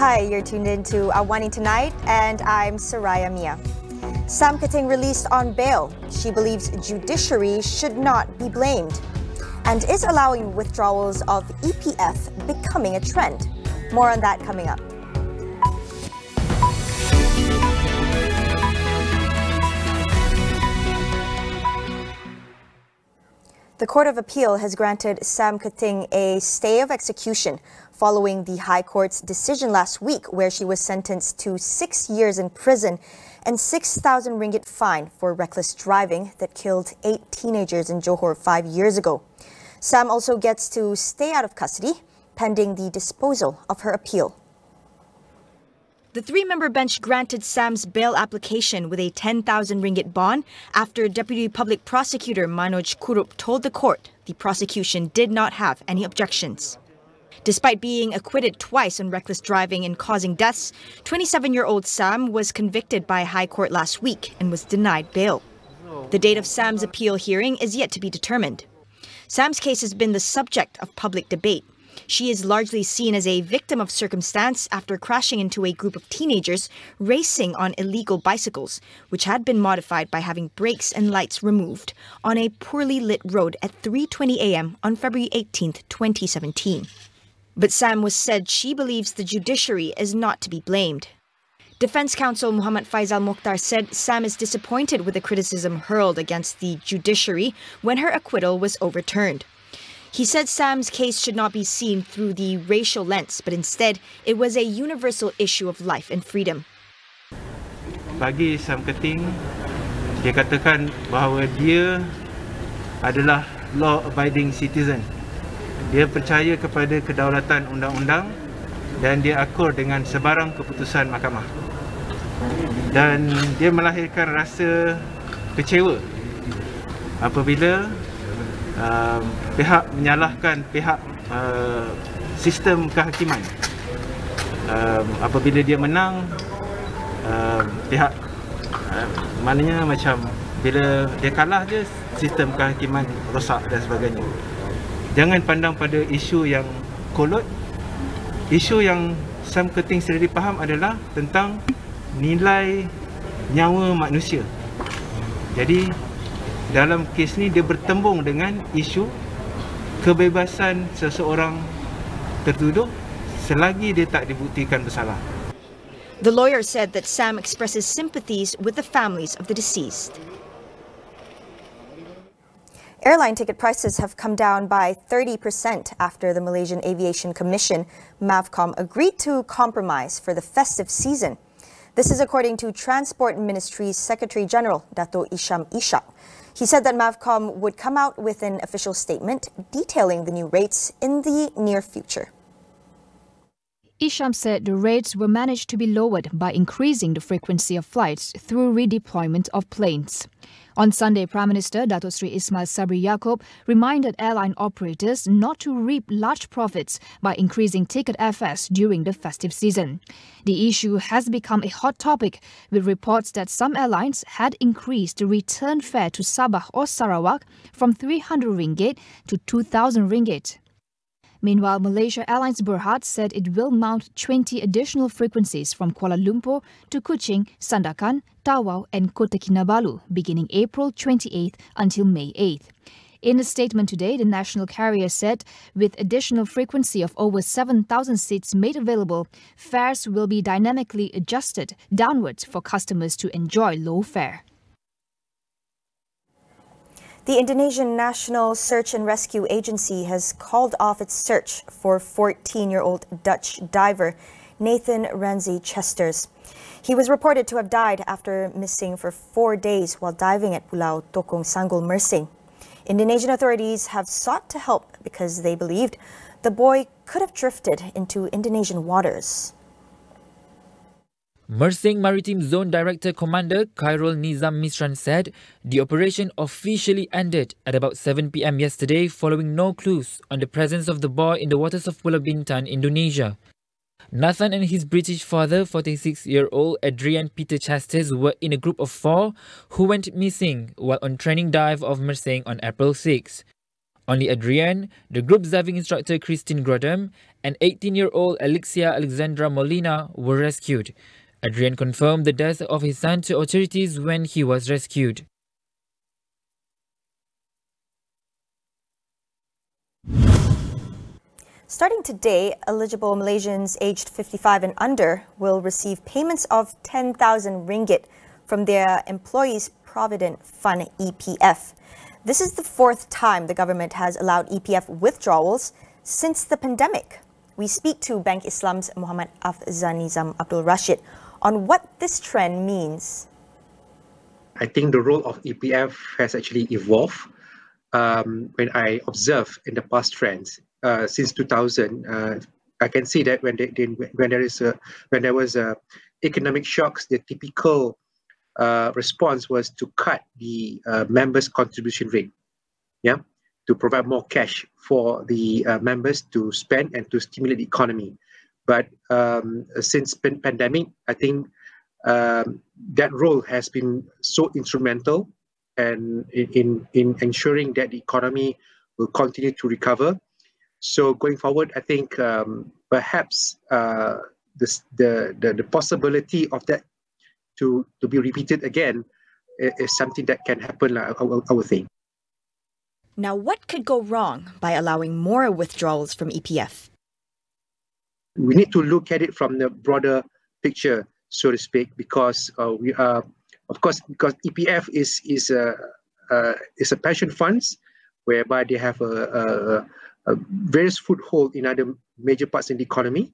Hi, you're tuned in to AWANI Tonight, and I'm Saraya Mia. Sam Ke Ting released on bail. She believes judiciary should not be blamed and is allowing withdrawals of EPF becoming a trend. More on that coming up. The Court of Appeal has granted Sam Ke Ting a stay of execution following the High Court's decision last week, where she was sentenced to 6 years in prison and 6,000 ringgit fine for reckless driving that killed 8 teenagers in Johor 5 years ago. Sam also gets to stay out of custody pending the disposal of her appeal. The 3-member bench granted Sam's bail application with a 10,000 ringgit bond after Deputy Public Prosecutor Manoj Kurup told the court the prosecution did not have any objections. Despite being acquitted twice on reckless driving and causing deaths, 27-year-old Sam was convicted by High Court last week and was denied bail. The date of Sam's appeal hearing is yet to be determined. Sam's case has been the subject of public debate. She is largely seen as a victim of circumstance after crashing into a group of teenagers racing on illegal bicycles, which had been modified by having brakes and lights removed on a poorly lit road at 3:20 a.m. on February 18, 2017. But Sam was said she believes the judiciary is not to be blamed. Defense counsel Muhammad Faisal Mokhtar said Sam is disappointed with the criticism hurled against the judiciary when her acquittal was overturned. He said Sam's case should not be seen through the racial lens, but instead it was a universal issue of life and freedom. Bagi Sam Ke Ting, dia katakan bahawa dia adalah law-abiding citizen. Dia percaya kepada kedaulatan undang-undang dan dia akur dengan sebarang keputusan mahkamah. Dan dia melahirkan rasa kecewa apabila pihak menyalahkan pihak sistem kehakiman. Apabila dia menang, pihak maknanya macam bila dia kalah je sistem kehakiman rosak dan sebagainya. Jangan pandang pada isu yang kolot. Isu yang Sam Ke Ting sendiri faham adalah tentang nilai nyawa manusia. Jadi dalam kes ni dia bertembung dengan isu kebebasan seseorang tertuduh selagi dia tak dibuktikan bersalah. The lawyer said that Sam expresses sympathies with the families of the deceased. Airline ticket prices have come down by 30% after the Malaysian Aviation Commission, MAVCOM, agreed to compromise for the festive season. This is according to Transport Ministry's Secretary General, Dato' Isham Ishak. He said that MAVCOM would come out with an official statement detailing the new rates in the near future. Isham said the rates were managed to be lowered by increasing the frequency of flights through redeployment of planes. On Sunday, Prime Minister Dato' Sri Ismail Sabri Yaakob reminded airline operators not to reap large profits by increasing ticket fares during the festive season. The issue has become a hot topic, with reports that some airlines had increased the return fare to Sabah or Sarawak from 300 ringgit to 2,000 ringgit. Meanwhile, Malaysia Airlines Berhad said it will mount 20 additional frequencies from Kuala Lumpur to Kuching, Sandakan, Tawau and Kota Kinabalu beginning April 28th until May 8th. In a statement today, the national carrier said with additional frequency of over 7,000 seats made available, fares will be dynamically adjusted downwards for customers to enjoy low fare. The Indonesian National Search and Rescue Agency has called off its search for 14-year-old Dutch diver Nathan Renzi Chesters. He was reported to have died after missing for 4 days while diving at Pulau Tokong Sanggol, Mersing. Indonesian authorities have sought to help because they believed the boy could have drifted into Indonesian waters. Mersing Maritime Zone Director Commander Khairul Nizam Misran said the operation officially ended at about 7 p.m. yesterday following no clues on the presence of the boy in the waters of Pulau Bintan, Indonesia. Nathan and his British father, 46-year-old Adrian Peter Chasters, were in a group of 4 who went missing while on training dive off Mersing on April 6. Only Adrienne, the group's diving instructor Christine Grodem, and 18-year-old Alexia Alexandra Molina were rescued. Adrienne confirmed the death of his son to authorities when he was rescued. Starting today, eligible Malaysians aged 55 and under will receive payments of 10,000 ringgit from their Employees Provident Fund EPF. This is the fourth time the government has allowed EPF withdrawals since the pandemic. We speak to Bank Islam's Muhammad Afzanizam Abdul Rashid on what this trend means. I think the role of EPF has actually evolved. When I observe in the past trends since 2000, I can see that when there was economic shocks, the typical response was to cut the members' contribution rate, to provide more cash for the members to spend and to stimulate the economy. But since pandemic, I think that role has been so instrumental and in ensuring that the economy will continue to recover. So going forward, I think perhaps the possibility of that to be repeated again is something that can happen, I would think. Now, what could go wrong by allowing more withdrawals from EPF? We need to look at it from the broader picture, so to speak, because we are, of course, because EPF is a pension funds whereby they have a various foothold in other major parts in the economy,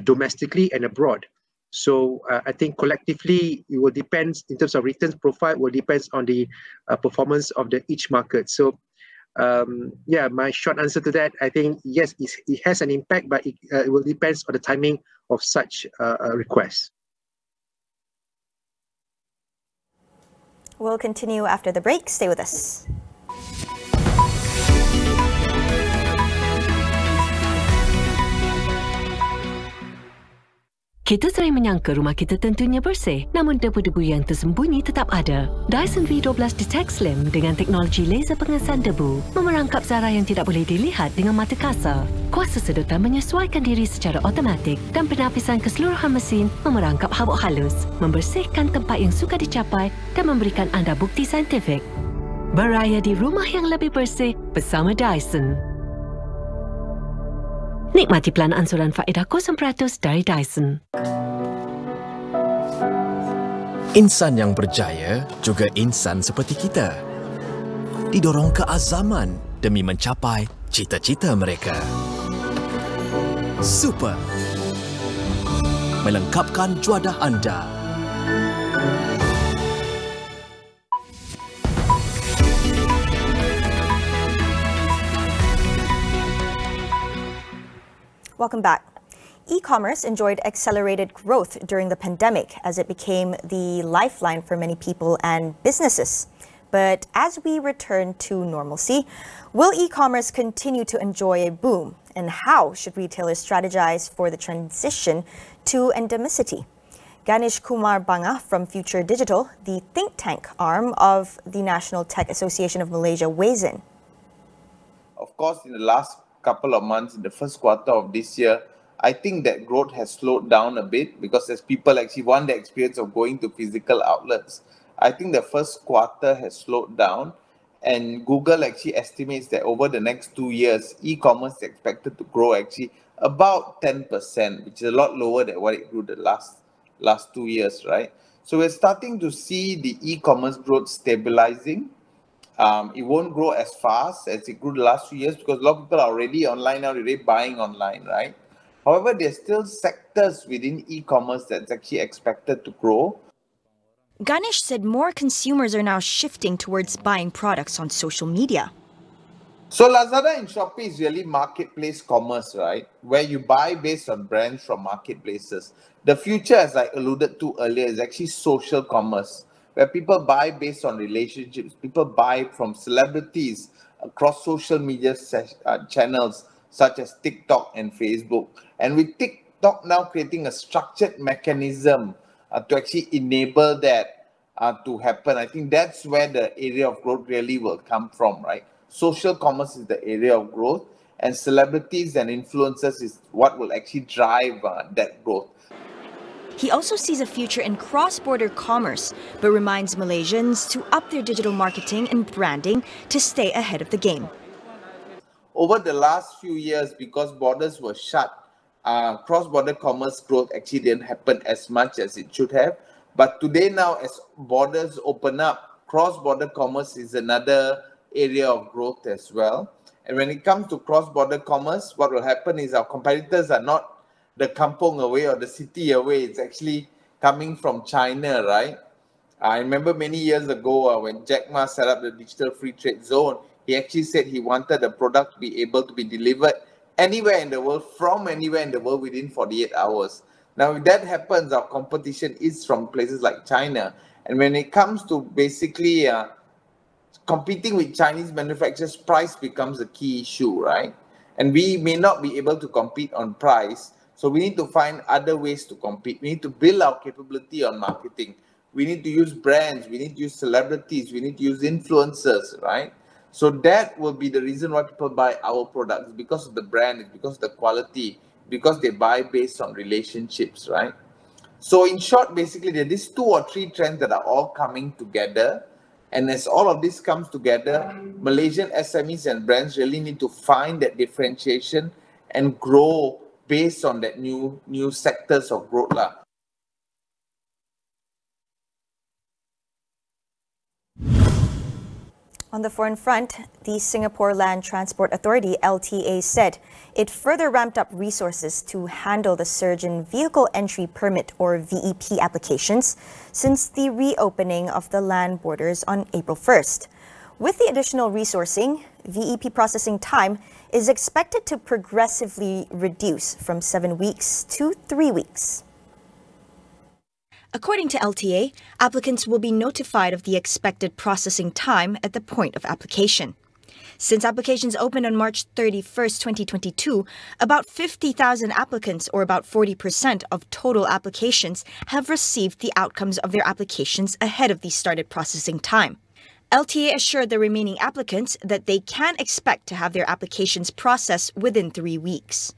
domestically and abroad. So I think collectively it will depend in terms of returns profile. Will depends on the performance of each market. So my short answer to that, I think yes, it has an impact, but it will depend on the timing of such requests. We'll continue after the break. Stay with us. Kita sering menyangka rumah kita tentunya bersih, namun debu-debu yang tersembunyi tetap ada. Dyson V12 Detect Slim dengan teknologi laser pengesan debu memerangkap zarah yang tidak boleh dilihat dengan mata kasar. Kuasa sedotan menyesuaikan diri secara automatik dan penapisan keseluruhan mesin memerangkap habuk halus, membersihkan tempat yang sukar dicapai dan memberikan anda bukti saintifik. Beraya di rumah yang lebih bersih bersama Dyson. Nikmati plan ansuran faedah 0% dari Dyson. Insan yang berjaya juga insan seperti kita. Didorong ke azaman demi mencapai cita-cita mereka. Super. Melengkapkan juadah anda. Welcome back. E-commerce enjoyed accelerated growth during the pandemic as it became the lifeline for many people and businesses. But as we return to normalcy, will e-commerce continue to enjoy a boom? And how should retailers strategize for the transition to endemicity? Ganesh Kumar Banga from Future Digital, the think tank arm of the National Tech Association of Malaysia, weighs in. Of course, in the last couple of months, in the first quarter of this year, I think that growth has slowed down a bit because as people actually want the experience of going to physical outlets, I think the first quarter has slowed down, and Google actually estimates that over the next 2 years, e-commerce is expected to grow actually about 10%, which is a lot lower than what it grew the last 2 years, right? So we're starting to see the e-commerce growth stabilizing. It won't grow as fast as it grew the last few years because a lot of people are already online now, already buying online, right? However, there's still sectors within e-commerce that's actually expected to grow. Ganesh said more consumers are now shifting towards buying products on social media. So Lazada and Shopee is really marketplace commerce, right? Where you buy based on brands from marketplaces. The future, as I alluded to earlier, is actually social commerce, where people buy based on relationships. People buy from celebrities across social media channels such as TikTok and Facebook. And with TikTok now creating a structured mechanism to actually enable that to happen, I think that's where the area of growth really will come from, right? social commerce is the area of growth, and celebrities and influencers is what will actually drive that growth. He also sees a future in cross-border commerce, but reminds Malaysians to up their digital marketing and branding to stay ahead of the game. Over the last few years, because borders were shut, cross-border commerce growth actually didn't happen as much as it should have. But today now, as borders open up, cross-border commerce is another area of growth as well. And when it comes to cross-border commerce, what will happen is our competitors are not the kampong away or the city away. It's actually coming from China, right? I remember many years ago when Jack Ma set up the digital free trade zone, he actually said he wanted the product to be able to be delivered anywhere in the world, from anywhere in the world within 48 hours. Now, if that happens, our competition is from places like China. And when it comes to basically competing with Chinese manufacturers, price becomes a key issue, right? And we may not be able to compete on price. So we need to find other ways to compete. We need to build our capability on marketing. We need to use brands. We need to use celebrities. We need to use influencers, right? So that will be the reason why people buy our products, because of the brand, because of the quality, because they buy based on relationships, right? So in short, basically, there are these 2 or 3 trends that are all coming together. And as all of this comes together, Malaysian SMEs and brands really need to find that differentiation and grow based on that new sectors of growth. On the foreign front, the Singapore Land Transport Authority, LTA, said it further ramped up resources to handle the surge in vehicle entry permit or VEP applications since the reopening of the land borders on April 1st. With the additional resourcing, VEP processing time is expected to progressively reduce from 7 weeks to 3 weeks. According to LTA, applicants will be notified of the expected processing time at the point of application. Since applications opened on March 31st, 2022, about 50,000 applicants, or about 40% of total applications, have received the outcomes of their applications ahead of the started processing time. LTA assured the remaining applicants that they can expect to have their applications processed within 3 weeks.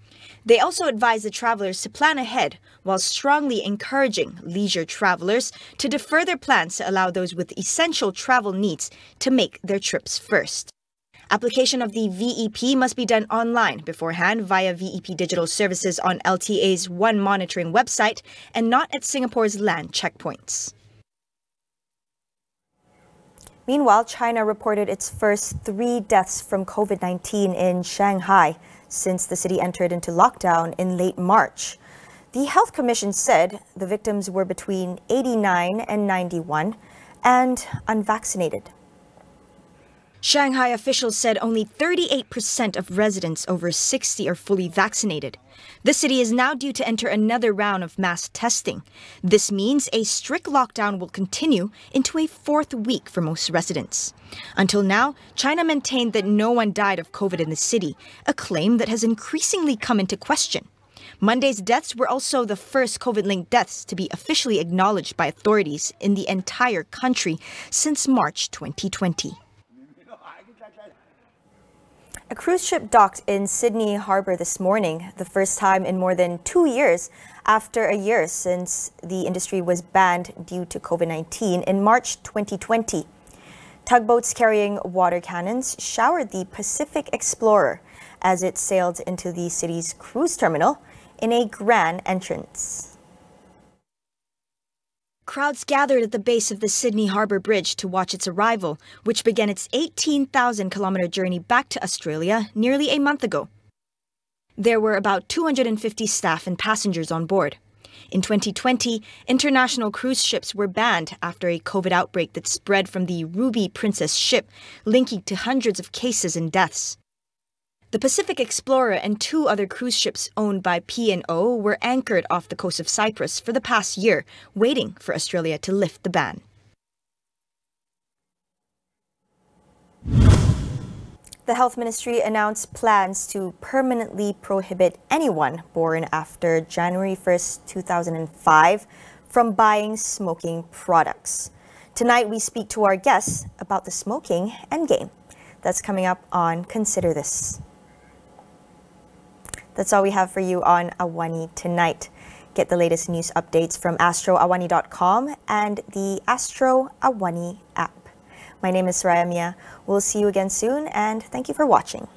They also advised the travelers to plan ahead, while strongly encouraging leisure travelers to defer their plans to allow those with essential travel needs to make their trips first. Application of the VEP must be done online beforehand via VEP Digital Services on LTA's One Monitoring website and not at Singapore's land checkpoints. Meanwhile, China reported its first 3 deaths from COVID-19 in Shanghai since the city entered into lockdown in late March. The Health Commission said the victims were between 89 and 91 and unvaccinated. Shanghai officials said only 38% of residents over 60 are fully vaccinated. The city is now due to enter another round of mass testing. This means a strict lockdown will continue into a 4th week for most residents. Until now, China maintained that no one died of COVID in the city, a claim that has increasingly come into question. Monday's deaths were also the first COVID-linked deaths to be officially acknowledged by authorities in the entire country since March 2020. A cruise ship docked in Sydney Harbour this morning, the first time in more than 2 years after a year since the industry was banned due to COVID-19 in March 2020. Tugboats carrying water cannons showered the Pacific Explorer as it sailed into the city's cruise terminal in a grand entrance. Crowds gathered at the base of the Sydney Harbour Bridge to watch its arrival, which began its 18,000-kilometre journey back to Australia nearly a month ago. There were about 250 staff and passengers on board. In 2020, international cruise ships were banned after a COVID outbreak that spread from the Ruby Princess ship, linking to hundreds of cases and deaths. The Pacific Explorer and 2 other cruise ships owned by P&O were anchored off the coast of Cyprus for the past year, waiting for Australia to lift the ban. The Health Ministry announced plans to permanently prohibit anyone born after January 1st, 2005 from buying smoking products. Tonight, we speak to our guests about the smoking endgame. That's coming up on Consider This. That's all we have for you on AWANI tonight. Get the latest news updates from astroawani.com and the Astro AWANI app. My name is Saraya Mia. We'll see you again soon, and thank you for watching.